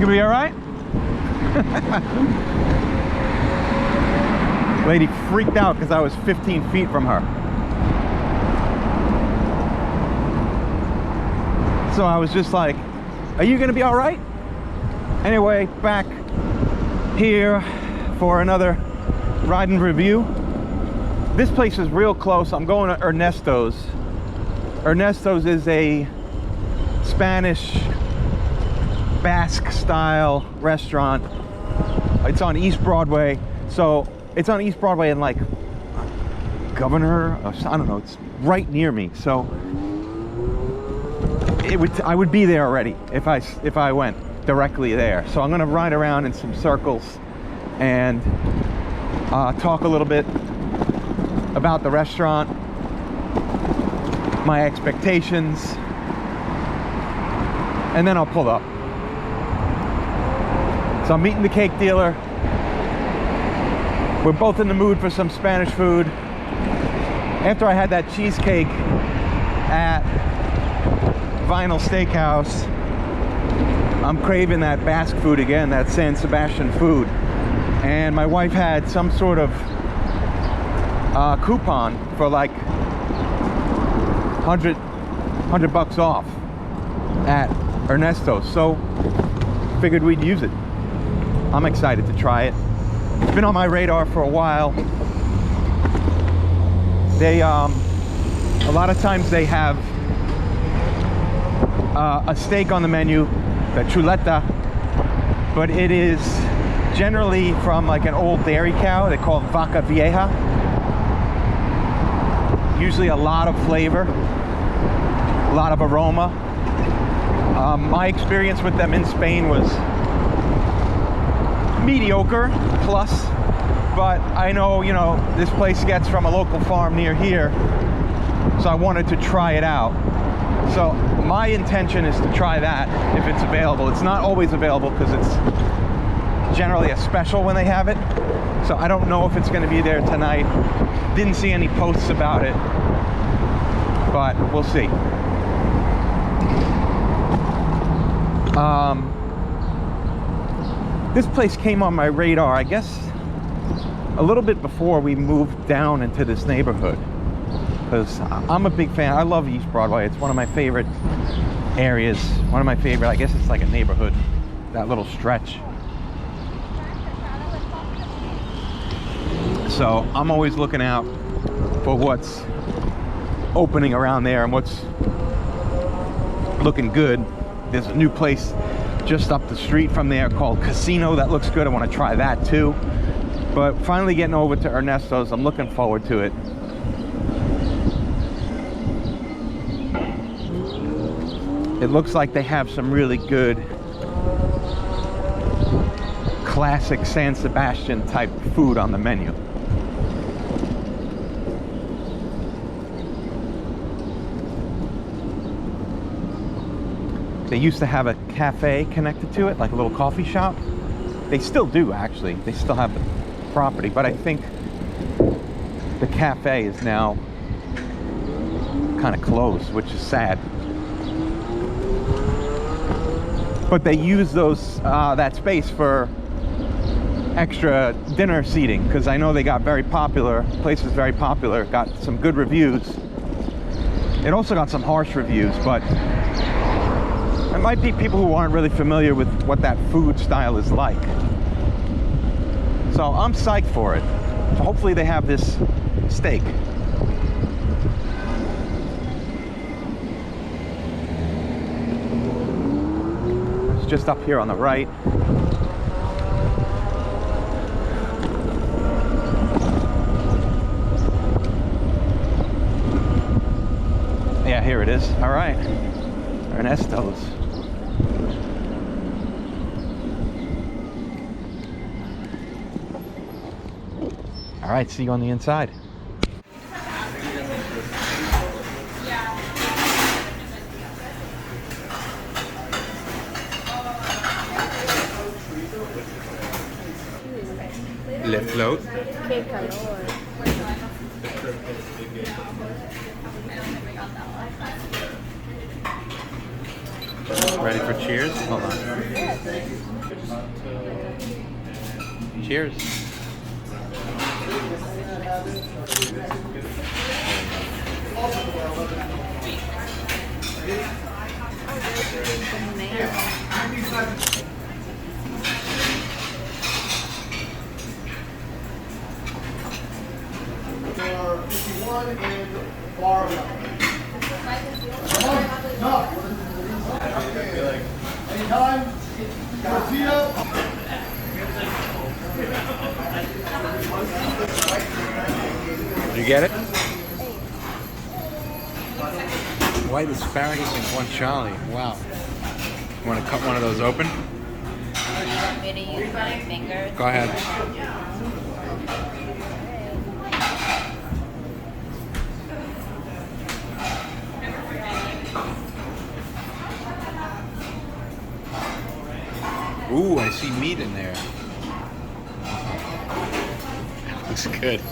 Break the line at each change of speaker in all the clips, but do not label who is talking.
gonna be all right? Lady freaked out because I was 15 feet from her. So I was just like, are you gonna be all right? Anyway, back here for another ride and review. This place is real close. I'm going to ERNESTO'S. ERNESTO'S is a Spanish Basque style restaurant. It's on East Broadway. So it's on East Broadway and like Governor, or, I don't know, it's right near me. So I would be there already if I went directly there. So I'm gonna ride around in some circles and talk a little bit about the restaurant, my expectations, and then I'll pull up. So I'm meeting the cake dealer. We're both in the mood for some Spanish food. After I had that cheesecake at Vinyl Steakhouse, I'm craving that Basque food again, that San Sebastian food. And my wife had some sort of coupon for like 100 bucks off at ERNESTO'S, so figured we'd use it. I'm excited to try it. It's been on my radar for a while. They a lot of times they have a steak on the menu, the chuleta, but it is generally from like an old dairy cow. They call it vaca vieja. Usually a lot of flavor, a lot of aroma. My experience with them in Spain was mediocre plus, but I know, you know, this place gets from a local farm near here, so I wanted to try it out. So my intention is to try that if it's available. It's not always available because it's generally a special when they have it. So I don't know if it's going to be there tonight. Didn't see any posts about it, but we'll see. This place came on my radar, I guess, a little bit before we moved down into this neighborhood, because I'm a big fan. I love East Broadway. It's one of my favorite areas. One of my favorite, I guess it's like a neighborhood, that little stretch. So I'm always looking out for what's opening around there and what's looking good. There's a new place just up the street from there called Casino that looks good. I want to try that too. But finally getting over to ERNESTO'S, I'm looking forward to it. It looks like they have some really good classic San Sebastian type food on the menu. They used to have a cafe connected to it, like a little coffee shop. They still do, actually. They still have the property, but I think the cafe is now kind of closed, which is sad. But they use those that space for extra dinner seating, because I know they got very popular. The place is very popular, got some good reviews. It also got some harsh reviews, but it might be people who aren't really familiar with what that food style is like. So I'm psyched for it. So hopefully they have this steak. It's just up here on the right. Yeah, here it is. All right. ERNESTO'S. All right, see you on the inside. Le float.
Qué calor.
Ready for cheers? Hold on. Cheers.
For 51 and bar. No. Anytime. Tortilla.
Did you get it? White asparagus and guanciale. Wow. You want to cut one of those open?
You want me to use my fingers?
Go ahead. Ooh, I see meat in there. Looks good.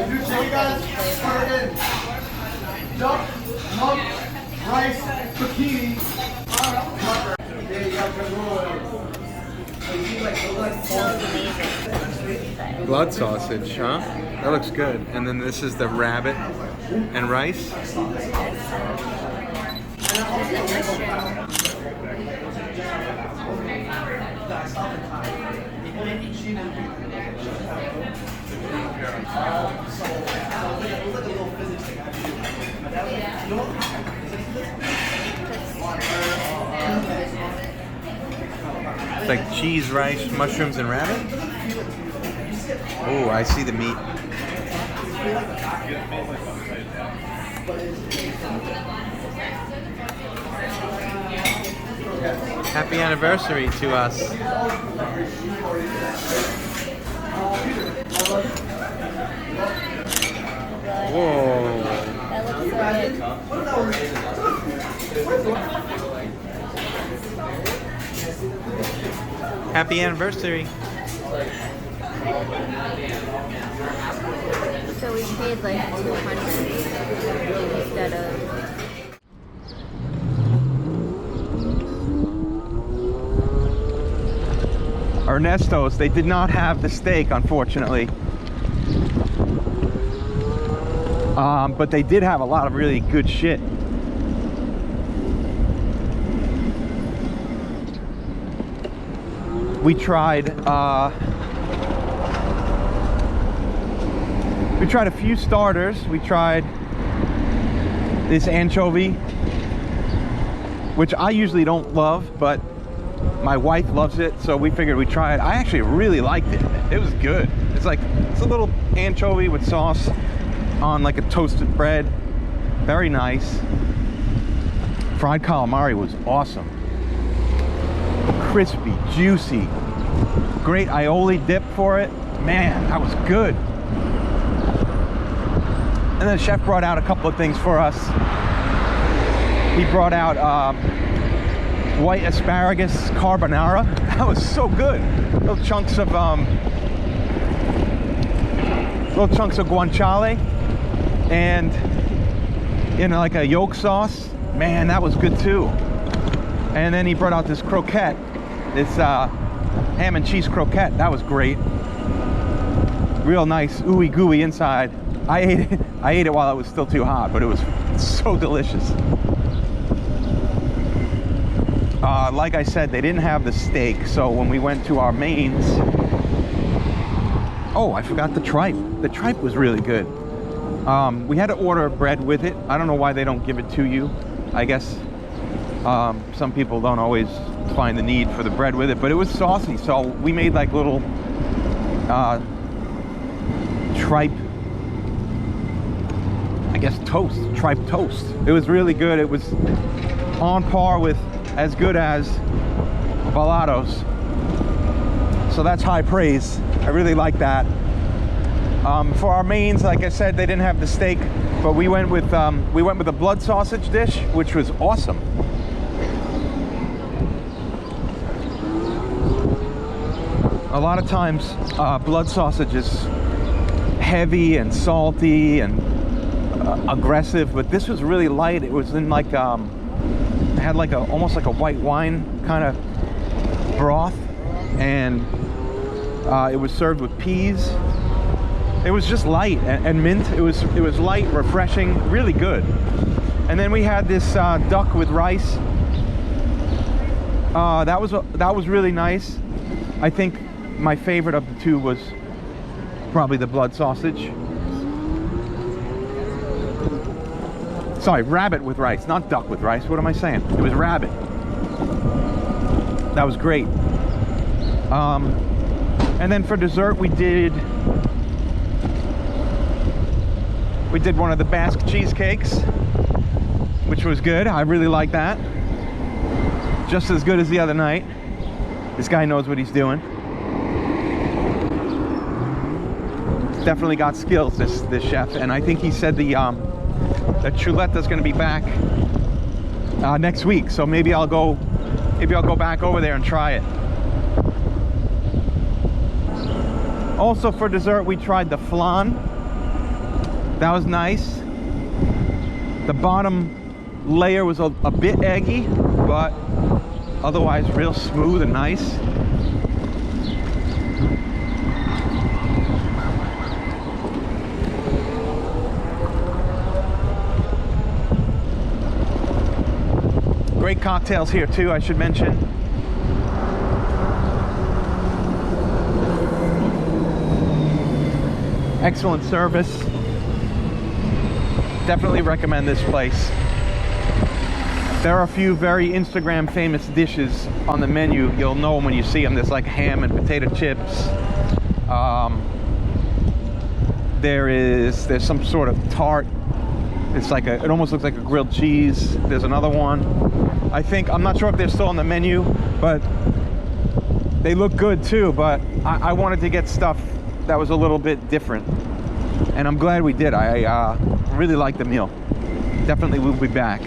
You say guys, start in. Duck, mug, rice, zucchini.
Blood sausage, huh? That looks good. And then this is the rabbit and rice. It's like cheese, rice, mushrooms, and rabbit. Oh, I see the meat. Happy anniversary to us. Whoa.
That looks so good.
Happy anniversary.
So we paid like 200 instead of.
Ernesto's, they did not have the steak, unfortunately. But they did have a lot of really good shit. We tried a few starters. We tried this anchovy, which I usually don't love, but my wife loves it, so we figured we'd try it. I actually really liked it. It was good. It's a little anchovy with sauce on like a toasted bread. Very nice. Fried calamari was awesome. Crispy, juicy. Great aioli dip for it. Man, that was good. And then the chef brought out a couple of things for us. He brought out white asparagus carbonara. That was so good. Little chunks of guanciale and like a yolk sauce. Man, that was good too. And then he brought out this croquette, this ham and cheese croquette. That was great. Real nice ooey gooey inside. I ate it while it was still too hot, but it was so delicious. Like I said, they didn't have the steak, so when we went to our mains, oh, I forgot the tripe. The tripe was really good. We had to order bread with it. I don't know why they don't give it to you. I guess some people don't always find the need for the bread with it, but it was saucy, so we made like little tripe, I guess tripe toast. It was really good. It was on par with as good as Balados. So that's high praise. I really like that. For our mains, like I said, they didn't have the steak, but we went with a blood sausage dish, which was awesome. A lot of times blood sausage is heavy and salty and aggressive, but this was really light. It was in like it had like almost like a white wine kind of broth, and it was served with peas. It was just light and mint. It was light, refreshing, really good. And then we had this duck with rice. That was really nice. I think my favorite of the two was probably the blood sausage. Sorry, rabbit with rice, not duck with rice. What am I saying? It was rabbit. That was great. And then for dessert, we did one of the Basque cheesecakes, which was good. I really like that. Just as good as the other night. This guy knows what he's doing. Definitely got skills, this chef, and I think he said the chuletta's going to be back next week. So maybe I'll go back over there and try it. Also for dessert, we tried the flan. That was nice. The bottom layer was a bit eggy, but otherwise real smooth and nice. Great cocktails here too, I should mention. Excellent service. Definitely recommend this place. There are a few very Instagram famous dishes on the menu. You'll know them when you see them. There's like ham and potato chips. There's some sort of tart. It's like it almost looks like a grilled cheese. There's another one. I'm not sure if they're still on the menu, but they look good too. But I wanted to get stuff that was a little bit different, and I'm glad we did. I really liked the meal. Definitely will be back.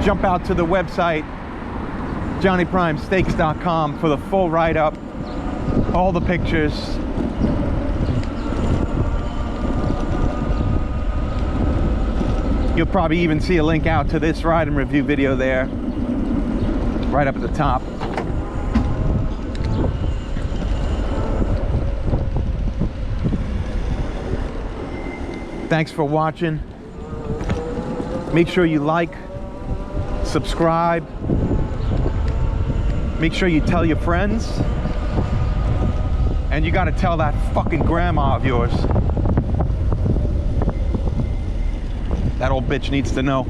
Jump out to the website johnnyprimesteaks.com for the full write-up, all the pictures. You'll probably even see a link out to this ride and review video there, right up at the top. Thanks for watching. Make sure you like, subscribe. Make sure you tell your friends. And you gotta tell that fucking grandma of yours. That old bitch needs to know.